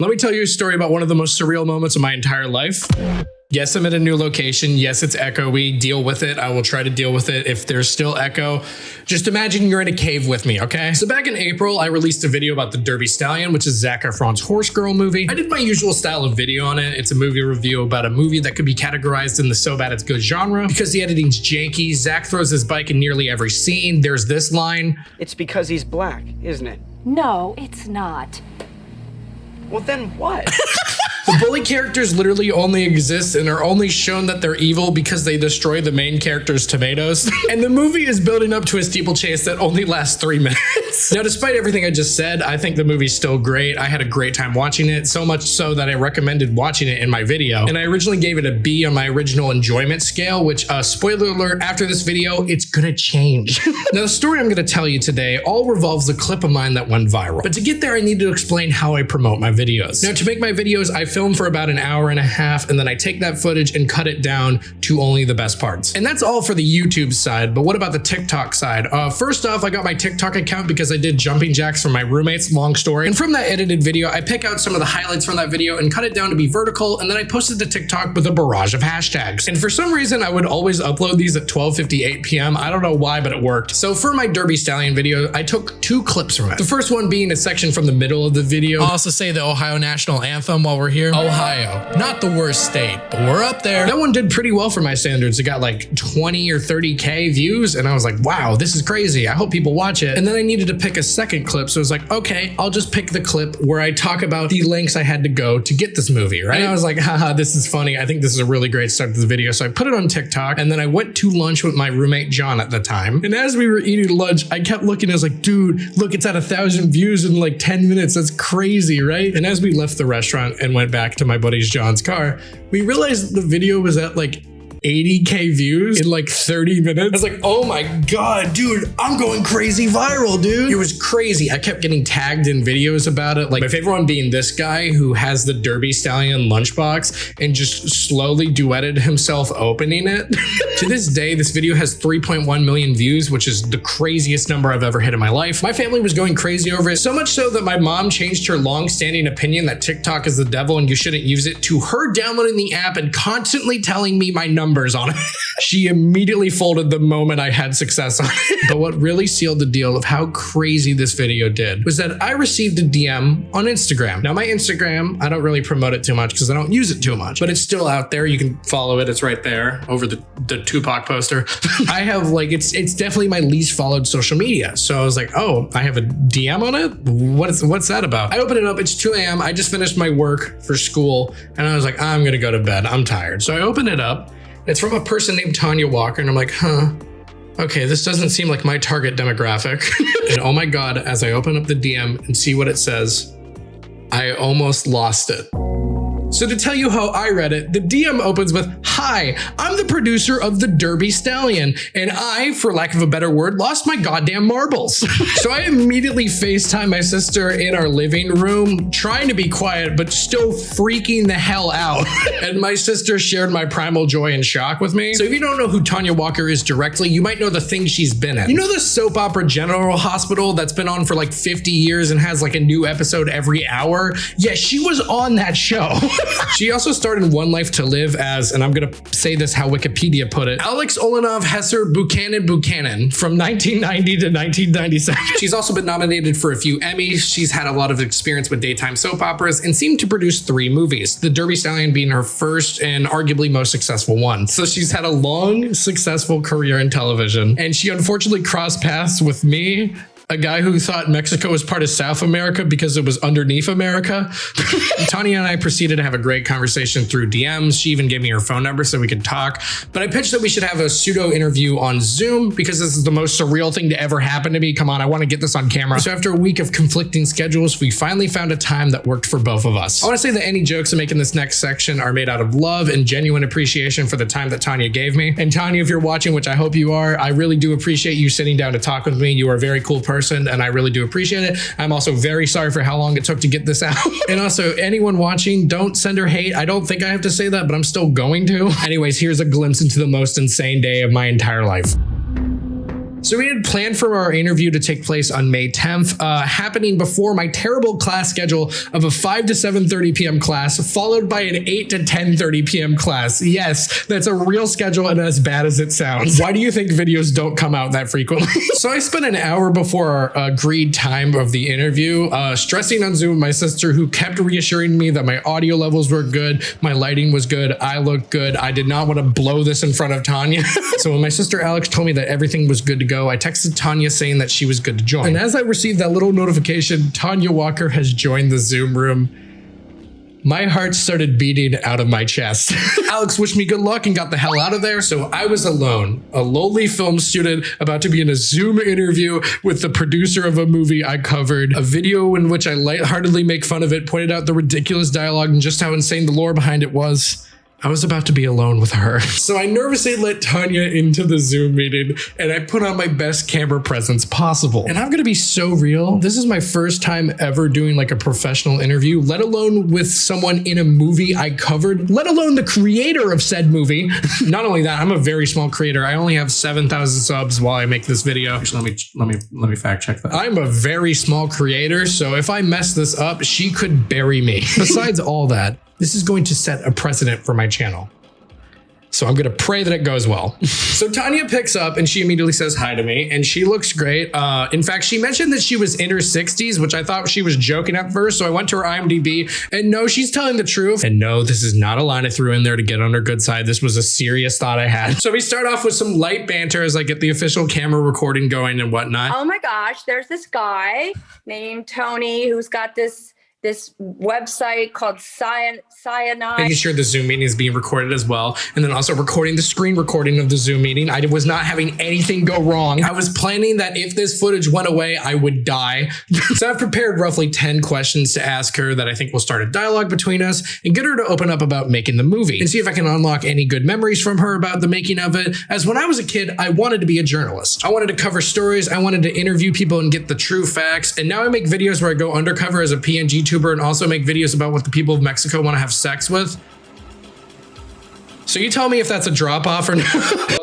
Let me tell you a story about one of the most surreal moments of my entire life. Yes, I'm at a new location. Yes, it's echoey. Deal with it. I will try to deal with it. If there's still echo, just imagine you're in a cave with me, okay? So back in April, I released a video about the Derby Stallion, which is Zac Efron's horse girl movie. I did my usual style of video on it. It's a movie review about a movie that could be categorized in the so bad it's good genre. Because the editing's janky, Zac throws his bike in nearly every scene. There's this line. It's because he's black, isn't it? No, it's not. Well, then what? The bully characters literally only exist and are only shown that they're evil because they destroy the main character's tomatoes. And the movie is building up to a steeplechase that only lasts 3 minutes. Now, despite everything I just said, I think the movie's still great. I had a great time watching it, so much so that I recommended watching it in my video. And I originally gave it a B on my original enjoyment scale, which, spoiler alert, after this video, it's gonna change. Now, the story I'm gonna tell you today all revolves a clip of mine that went viral. But to get there, I need to explain how I promote my videos. Now, to make my videos, I film for about an hour and a half, and then I take that footage and cut it down to only the best parts. And that's all for the YouTube side, but what about the TikTok side? First off, I got my TikTok account because I did jumping jacks for my roommates, long story. And from that edited video, I pick out some of the highlights from that video and cut it down to be vertical, and then I posted to TikTok with a barrage of hashtags. And for some reason, I would always upload these at 12:58 p.m. I don't know why, but it worked. So for my Derby Stallion video, I took 2 clips from it. The first one being a section from the middle of the video. I'll also say the Ohio National Anthem while we're here. Ohio, not the worst state, but we're up there. That one did pretty well for my standards. It got like 20 or 30K views, and I was like, wow, this is crazy. I hope people watch it. And then I needed to pick a second clip, so I was like, okay, I'll just pick the clip where I talk about the lengths I had to go to get this movie, right? And I was like, haha, this is funny. I think this is a really great start to the video. So I put it on TikTok, and then I went to lunch with my roommate, John, at the time. And as we were eating lunch, I kept looking, I was like, dude, look, it's at 1,000 views in like 10 minutes. That's crazy, right? And as we left the restaurant and went back to my buddy's John's car, we realized the video was at like 80K views in like 30 minutes. I was like, oh my God, dude, I'm going crazy viral, dude. It was crazy. I kept getting tagged in videos about it. Like my favorite one being this guy who has the Derby Stallion lunchbox and just slowly duetted himself opening it. To this day, this video has 3.1 million views, which is the craziest number I've ever hit in my life. My family was going crazy over it, so much so that my mom changed her long-standing opinion that TikTok is the devil and you shouldn't use it to her downloading the app and constantly telling me my numbers on it. She immediately folded the moment I had success on it. But what really sealed the deal of how crazy this video did was that I received a DM on Instagram. Now my Instagram, I don't really promote it too much because I don't use it too much, but it's still out there. You can follow it. It's right there over the Tupac poster. I have like, it's definitely my least followed social media. So I was like, oh, I have a DM on it? What's that about? I open it up. It's 2 a.m. I just finished my work for school and I was like, I'm going to go to bed. I'm tired. So I open it up. It's from a person named Tonja Walker, and I'm like, huh, okay, this doesn't seem like my target demographic. And oh my God, as I open up the DM and see what it says, I almost lost it. So to tell you how I read it, the DM opens with, hi, I'm the producer of the Derby Stallion, and I, for lack of a better word, lost my goddamn marbles. So I immediately FaceTime my sister in our living room, trying to be quiet, but still freaking the hell out. And my sister shared my primal joy and shock with me. So if you don't know who Tonja Walker is directly, you might know the things she's been in. You know the soap opera General Hospital that's been on for like 50 years and has like a new episode every hour? Yeah, she was on that show. She also starred in One Life to Live as, and I'm gonna say this how Wikipedia put it, Alex Olenov Hesser Buchanan from 1990 to 1997. She's also been nominated for a few Emmys. She's had a lot of experience with daytime soap operas and seemed to produce 3 movies, the Derby Stallion being her first and arguably most successful one. So she's had a long, successful career in television, and she unfortunately crossed paths with me, a guy who thought Mexico was part of South America because it was underneath America. Tonja and I proceeded to have a great conversation through DMs. She even gave me her phone number so we could talk. But I pitched that we should have a pseudo interview on Zoom because this is the most surreal thing to ever happen to me. Come on, I want to get this on camera. So after a week of conflicting schedules, we finally found a time that worked for both of us. I want to say that any jokes I make in this next section are made out of love and genuine appreciation for the time that Tonja gave me. And Tonja, if you're watching, which I hope you are, I really do appreciate you sitting down to talk with me. You are a very cool person, and I really do appreciate it. I'm also very sorry for how long it took to get this out. And also, anyone watching, don't send her hate. I don't think I have to say that, but I'm still going to. Anyways, here's a glimpse into the most insane day of my entire life. So we had planned for our interview to take place on May 10th, happening before my terrible class schedule of a 5 to 7:30 p.m. class, followed by an 8 to 10:30 p.m. class. Yes, that's a real schedule and as bad as it sounds. Why do you think videos don't come out that frequently? So I spent an hour before our agreed time of the interview, stressing on Zoom with my sister, who kept reassuring me that my audio levels were good, my lighting was good, I looked good. I did not want to blow this in front of Tonja. So when my sister Alex told me that everything was good to go, I texted Tonja saying that she was good to join. And as I received that little notification, Tonja Walker has joined the Zoom room, my heart started beating out of my chest. Alex wished me good luck and got the hell out of there, so I was alone, a lowly film student about to be in a Zoom interview with the producer of a movie I covered, a video in which I lightheartedly make fun of it, pointed out the ridiculous dialogue and just how insane the lore behind it was. I was about to be alone with her. So I nervously let Tonja into the Zoom meeting and I put on my best camera presence possible. And I'm gonna be so real. This is my first time ever doing like a professional interview, let alone with someone in a movie I covered, let alone the creator of said movie. Not only that, I'm a very small creator. I only have 7,000 subs while I make this video. Actually, let me fact check that. I'm a very small creator, so if I mess this up, she could bury me. Besides all that, this is going to set a precedent for my channel. So I'm gonna pray that it goes well. So Tonja picks up and she immediately says hi to me and she looks great. In fact, she mentioned that she was in her 60s, which I thought she was joking at first. So I went to her IMDb and no, she's telling the truth. And no, this is not a line I threw in there to get on her good side. This was a serious thought I had. So we start off with some light banter as I get the official camera recording going and whatnot. Oh my gosh, there's this guy named Tony who's got this website called Syonide. Making sure the Zoom meeting is being recorded as well. And then also recording the screen recording of the Zoom meeting. I was not having anything go wrong. I was planning that if this footage went away, I would die. So I've prepared roughly 10 questions to ask her that I think will start a dialogue between us and get her to open up about making the movie and see if I can unlock any good memories from her about the making of it. As when I was a kid, I wanted to be a journalist. I wanted to cover stories. I wanted to interview people and get the true facts. And now I make videos where I go undercover as a PNG YouTuber and also make videos about what the people of Mexico want to have sex with. So you tell me if that's a drop off or not.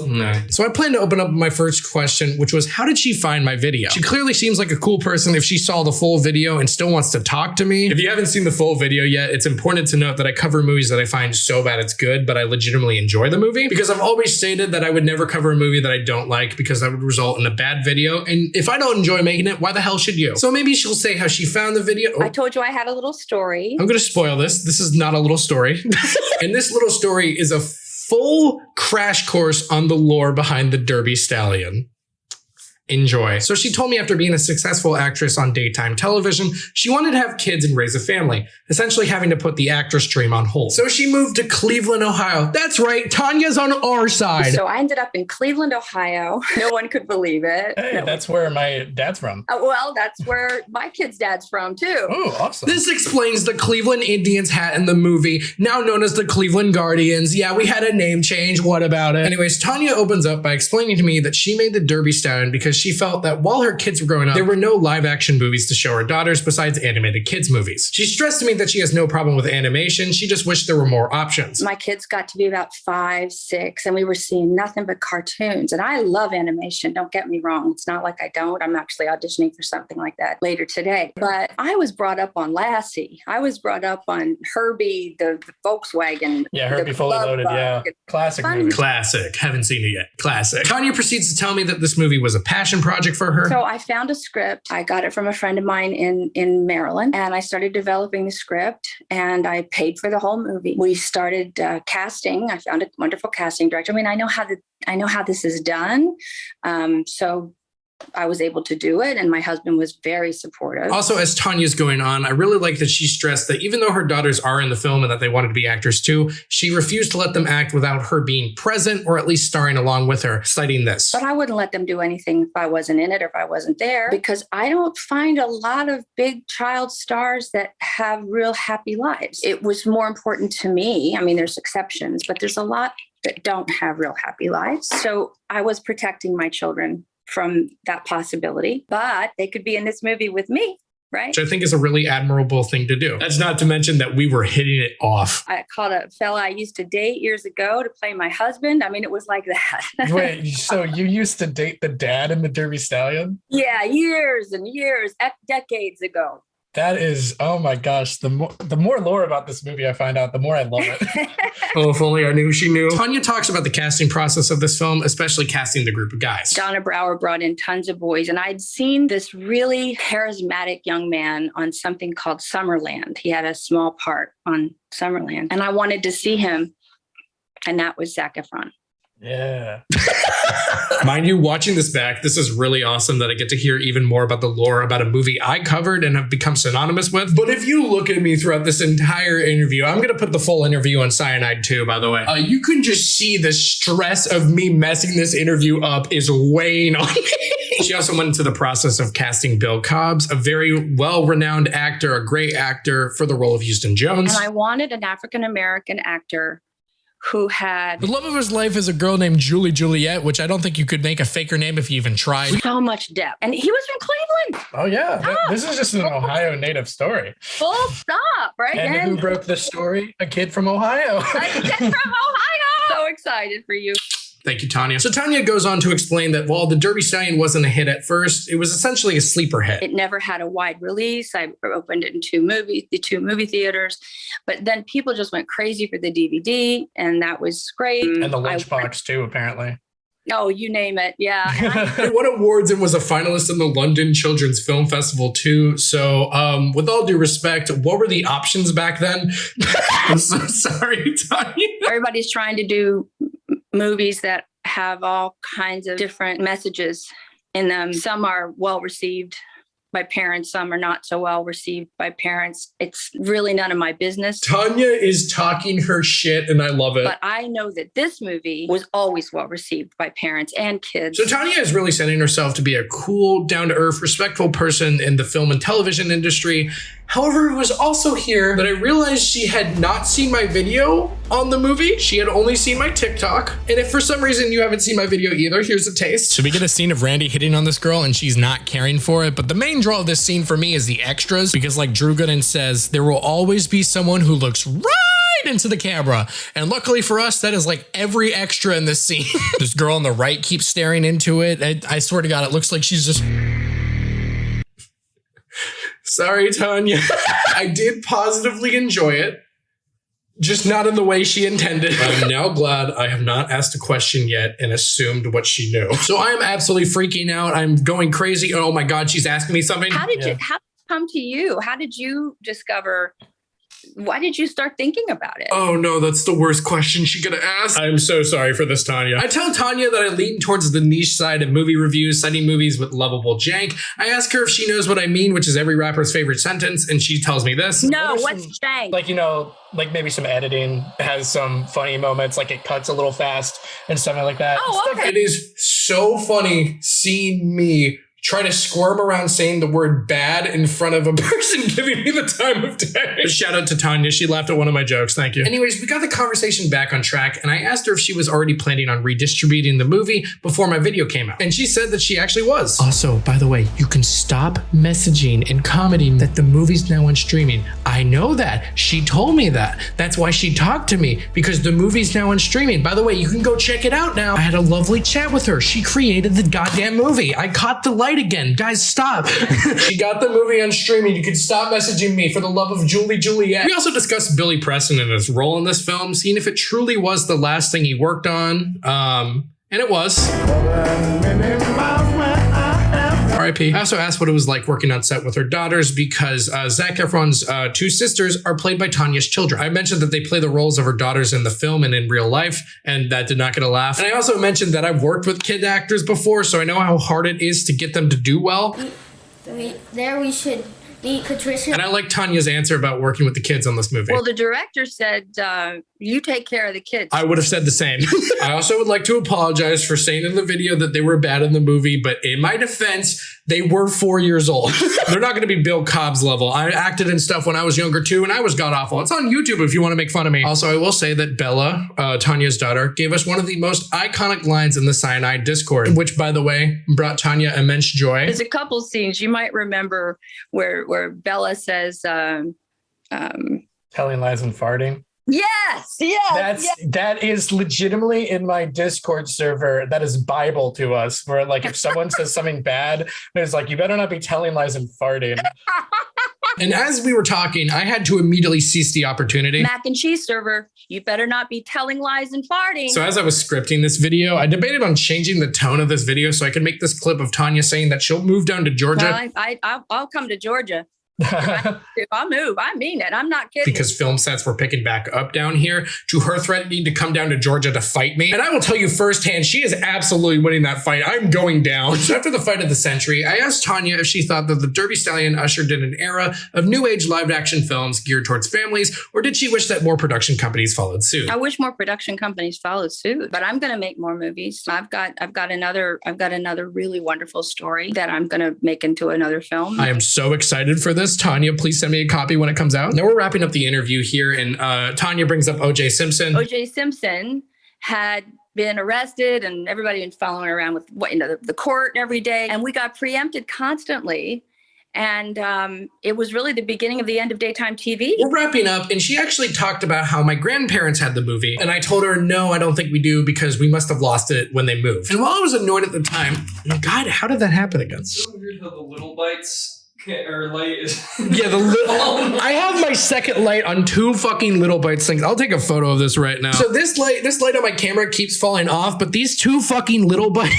No. So I plan to open up my first question, which was, how did she find my video? She clearly seems like a cool person if she saw the full video and still wants to talk to me. If you haven't seen the full video yet, it's important to note that I cover movies that I find so bad it's good, but I legitimately enjoy the movie, because I've always stated that I would never cover a movie that I don't like because that would result in a bad video. And if I don't enjoy making it, why the hell should you? So maybe she'll say how she found the video. I told you I had a little story. I'm going to spoil this. This is not a little story. And this little story is a full crash course on the lore behind the Derby Stallion. Enjoy. So she told me after being a successful actress on daytime television, she wanted to have kids and raise a family, essentially having to put the actress dream on hold. So she moved to Cleveland, Ohio. That's right, Tonja's on our side. So I ended up in Cleveland, Ohio. No one could believe it. Hey, that's where my dad's from. Well, that's where my kid's dad's from too. Oh, awesome. This explains the Cleveland Indians hat in the movie, now known as the Cleveland Guardians. Yeah, we had a name change. What about it? Anyways, Tonja opens up by explaining to me that she made the Derby Stallion because she felt that while her kids were growing up, there were no live action movies to show her daughters besides animated kids movies. She stressed to me that she has no problem with animation. She just wished there were more options. My kids got to be about 5, 6, and we were seeing nothing but cartoons. And I love animation. Don't get me wrong. It's not like I don't. I'm actually auditioning for something like that later today. But I was brought up on Lassie. I was brought up on Herbie, the Volkswagen. Yeah, Herbie Fully Loaded. Yeah. Classic movie. Classic. Haven't seen it yet. Classic. Tonja proceeds to tell me that this movie was a passion project for her. So I found a script. I got it from a friend of mine in Maryland, and I started developing the script, and I paid for the whole movie. We started casting. I found a wonderful casting director. I mean, I know how this is done. So I was able to do it, and my husband was very supportive. Also, as Tonja's going on, I really like that she stressed that even though her daughters are in the film and that they wanted to be actors too, she refused to let them act without her being present or at least starring along with her, citing this. But I wouldn't let them do anything if I wasn't in it or if I wasn't there, because I don't find a lot of big child stars that have real happy lives. It was more important to me. I mean, there's exceptions, but there's a lot that don't have real happy lives. So I was protecting my children from that possibility, but they could be in this movie with me. right? Which I think is a really admirable thing to do. That's not to mention that we were hitting it off. I called a fella I used to date years ago to play my husband. I mean, it was like that. Wait, so you used to date the dad in the Derby Stallion? Yeah, years and years, decades ago. That is, oh my gosh. The more lore about this movie I find out, the more I love it. Oh, if only I knew she knew. Tonja talks about the casting process of this film, especially casting the group of guys. Donna Brower brought in tons of boys, and I'd seen this really charismatic young man on something called Summerland. He had a small part on Summerland, and I wanted to see him, and that was Zac Efron. Yeah. Mind you, watching this back, this is really awesome that I get to hear even more about the lore about a movie I covered and have become synonymous with. But if you look at me throughout this entire interview, I'm going to put the full interview on Syonide too, by the way. You can just see the stress of me messing this interview up is weighing on me. She also went into the process of casting Bill Cobbs, a very well-renowned actor, a great actor for the role of Houston Jones. And I wanted an African-American actor who had the love of his life is a girl named Julie Juliet, which I don't think you could make a faker name if you even tried. so much depth. And he was from Cleveland. Oh yeah, this is just an Ohio native story. Full stop, right? And who broke the story? A kid from Ohio. A kid from Ohio. So excited for you. Thank you, Tonja. So Tonja goes on to explain that while the Derby Stallion wasn't a hit at first, it was essentially a sleeper hit. It never had a wide release. I opened it in the two movie theaters, but then people just went crazy for the DVD, and that was great. And the lunchbox too, apparently. Oh, you name it. Yeah. It won awards and was a finalist in the London Children's Film Festival too. So with all due respect, what were the options back then? I'm so sorry, Tonja. Everybody's trying to do movies that have all kinds of different messages in them. Some are well received by parents, some are not so well received by parents. It's really none of my business. Tonja is talking her shit and I love it. But I know that this movie was always well received by parents and kids. So Tonja is really setting herself to be a cool, down-to-earth, respectful person in the film and television industry. However, it was also here that I realized she had not seen my video on the movie. She had only seen my TikTok. And if for some reason you haven't seen my video either, here's a taste. So we get a scene of Randy hitting on this girl and she's not caring for it. But the main draw of this scene for me is the extras, because like Drew Gooden says, there will always be someone who looks right into the camera. And luckily for us, that is like every extra in this scene. This girl on the right keeps staring into it. I swear to God, it looks like she's just... Sorry, Tonja. I did positively enjoy it, just not in the way she intended. I'm now glad I have not asked a question yet and assumed what she knew. So I am absolutely freaking out. I'm going crazy. Oh my God, she's asking me something. How did it come to you? How did you discover? Why did you start thinking about it? Oh no, that's the worst question she could have asked. I'm so sorry for this, Tonja. I tell Tonja that I lean towards the niche side of movie reviews, citing movies with lovable jank. I ask her if she knows what I mean, which is every rapper's favorite sentence, and she tells me this. No, what's jank? Like, you know, like maybe some editing has some funny moments, like it cuts a little fast and something like that. Oh, okay. It is so funny seeing me try to squirm around saying the word bad in front of a person giving me the time of day. Shout out to Tonja. She laughed at one of my jokes. Thank you. Anyways, we got the conversation back on track and I asked her if she was already planning on redistributing the movie before my video came out. And she said that she actually was. Also, by the way, you can stop messaging and commenting that the movie's now on streaming. I know that. She told me that. That's why she talked to me, because the movie's now on streaming. By the way, you can go check it out now. I had a lovely chat with her. She created the goddamn movie. I caught the light again. Guys, stop. She got the movie on streaming. You can stop messaging me, for the love of Julie Juliet. We also discussed Billy Preston and his role in this film, seeing if it truly was the last thing he worked on. And it was. R.I.P. I also asked what it was like working on set with her daughters, because Zac Efron's two sisters are played by Tonja's children. I mentioned that they play the roles of her daughters in the film and in real life, and that did not get a laugh. And I also mentioned that I've worked with kid actors before, so I know how hard it is to get them to do well. We should meet Patricia. And I like Tonja's answer about working with the kids on this movie. Well, the director said You take care of the kids. I would have said the same. I also would like to apologize for saying in the video that they were bad in the movie, but in my defense, they were 4 years old. They're not going to be Bill Cobb's level. I acted in stuff when I was younger too, and I was god-awful. It's on YouTube if you want to make fun of me. Also, I will say that Bella, Tonja's daughter, gave us one of the most iconic lines in the Syonide Discord, which, by the way, brought Tonja immense joy. There's a couple scenes you might remember where Bella says, Telling lies and farting. yes. That is legitimately in my Discord server. That is Bible to us. Where like if someone says something bad, it's like you better not be telling lies and farting. And as we were talking, I had to immediately seize the opportunity. Mac and cheese server, you better not be telling lies and farting. So as I was scripting this video, I debated on changing the tone of this video so I could make this clip of Tonja saying that she'll move down to Georgia. Well, I'll come to Georgia. If I move, I mean it. I'm not kidding. Because film sets were picking back up down here, to her threatening to come down to Georgia to fight me. And I will tell you firsthand, she is absolutely winning that fight. I'm going down. So after the fight of the century, I asked Tonja if she thought that the Derby Stallion ushered in an era of new age live action films geared towards families, or did she wish that more production companies followed suit? I wish more production companies followed suit, but I'm going to make more movies. I've got another really wonderful story that I'm going to make into another film. I am so excited for this. Tonja, please send me a copy when it comes out. Now we're wrapping up the interview here, and Tonja brings up O.J. Simpson. O.J. Simpson had been arrested, and everybody been following around with the court every day, and we got preempted constantly. And it was really the beginning of the end of daytime TV. We're wrapping up, and she actually talked about how my grandparents had the movie. And I told her, no, I don't think we do, because we must have lost it when they moved. And while I was annoyed at the time, God, how did that happen again? So weird how the little bites light is. Yeah, the little. I have my second light on 2 fucking Little Bites things. I'll take a photo of this right now. So this light on my camera keeps falling off, but these 2 fucking Little Bites.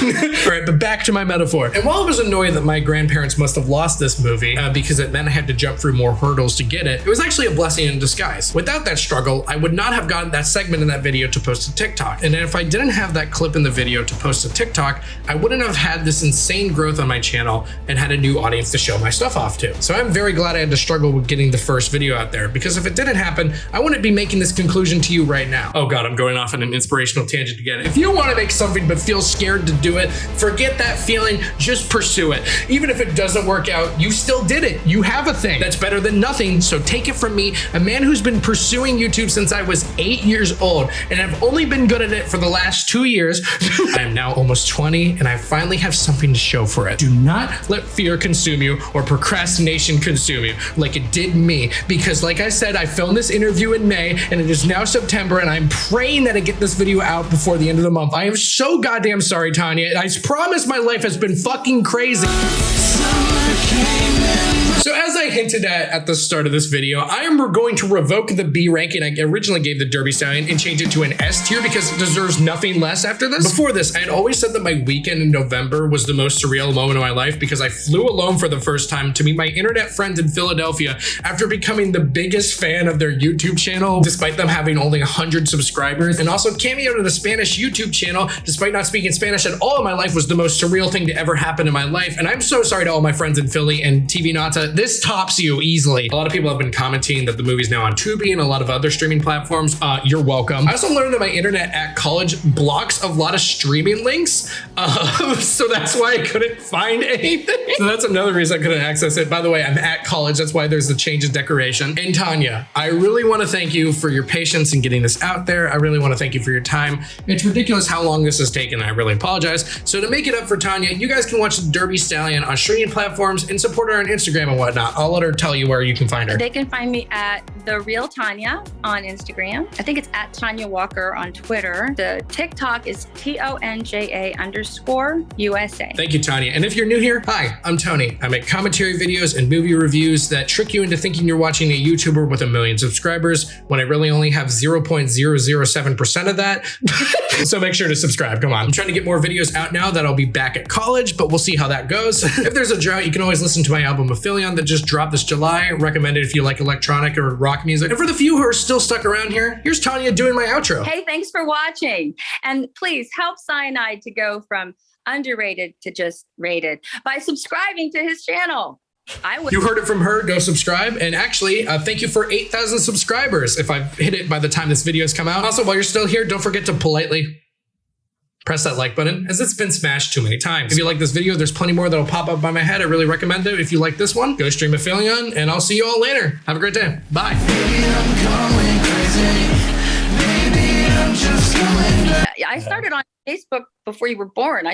All right, but back to my metaphor. And while I was annoyed that my grandparents must have lost this movie because it meant I had to jump through more hurdles to get it was actually a blessing in disguise. Without that struggle, I would not have gotten that segment in that video to post to TikTok. And if I didn't have that clip in the video to post to TikTok, I wouldn't have had this insane growth on my channel and had a new audience to show my stuff off to. So I'm very glad I had to struggle with getting the first video out there, because if it didn't happen, I wouldn't be making this conclusion to you right now. Oh God, I'm going off on an inspirational tangent again. If you want to make something but feel scared to do it, forget that feeling, just pursue it. Even if it doesn't work out, you still did it. You have a thing. That's better than nothing. So take it from me, a man who's been pursuing YouTube since I was 8 years old, and I've only been good at it for the last 2 years. I am now almost 20, and I finally have something to show for it. Do not let fear consume you, or procrastination consume you like it did me, because like I said, I filmed this interview in May and it is now September, and I'm praying that I get this video out before the end of the month. I am so goddamn sorry, Tonja. I promise my life has been fucking crazy. So as I hinted at the start of this video, I am going to revoke the B ranking I originally gave the Derby Stallion and change it to an S tier, because it deserves nothing less after this. Before this, I had always said that my weekend in November was the most surreal moment of my life, because I flew alone for the first time to meet my internet friends in Philadelphia after becoming the biggest fan of their YouTube channel, despite them having only 100 subscribers, and also cameoed in a Spanish YouTube channel, despite not speaking Spanish at all in my life, was the most surreal thing to ever happen in my life. And I'm so sorry to all my friends in Philly and TV Nata. This tops you easily. A lot of people have been commenting that the movie's now on Tubi and a lot of other streaming platforms. You're welcome. I also learned that my internet at college blocks a lot of streaming links, so that's why I couldn't find anything. So that's another reason I couldn't access it. By the way, I'm at college. That's why there's the change in decoration. And Tonja, I really want to thank you for your patience in getting this out there. I really want to thank you for your time. It's ridiculous how long this has taken. I really apologize. So to make it up for Tonja, you guys can watch Derby Stallion on streaming platforms and support her on Instagram and whatnot. I'll let her tell you where you can find her. They can find me at The Real Tonja on Instagram. I think it's at Tonja Walker on Twitter. The TikTok is TONJA_USA. Thank you, Tonja. And if you're new here, hi, I'm Tony. I make commentary videos and movie reviews that trick you into thinking you're watching a YouTuber with 1 million subscribers when I really only have 0.007% of that. So make sure to subscribe. Come on. I'm trying to get more videos out now that I'll be back at college, but we'll see how that goes. If there's a drought, you can always listen to my album Aphelion that just dropped this July. Recommended if you like electronic or rock music. And for the few who are still stuck around here, here's Tonja doing my outro. Hey, thanks for watching. And please help Syonide to go from underrated to just rated by subscribing to his channel. I would. You heard it from her. Go subscribe. And actually, thank you for 8,000 subscribers if I've hit it by the time this video's come out. Also, while you're still here, don't forget to politely press that like button, as it's been smashed too many times. If you like this video, there's plenty more that'll pop up by my head. I really recommend it. If you like this one, go stream Aphelion, and I'll see you all later. Have a great day. Bye. I started on Facebook before you were born.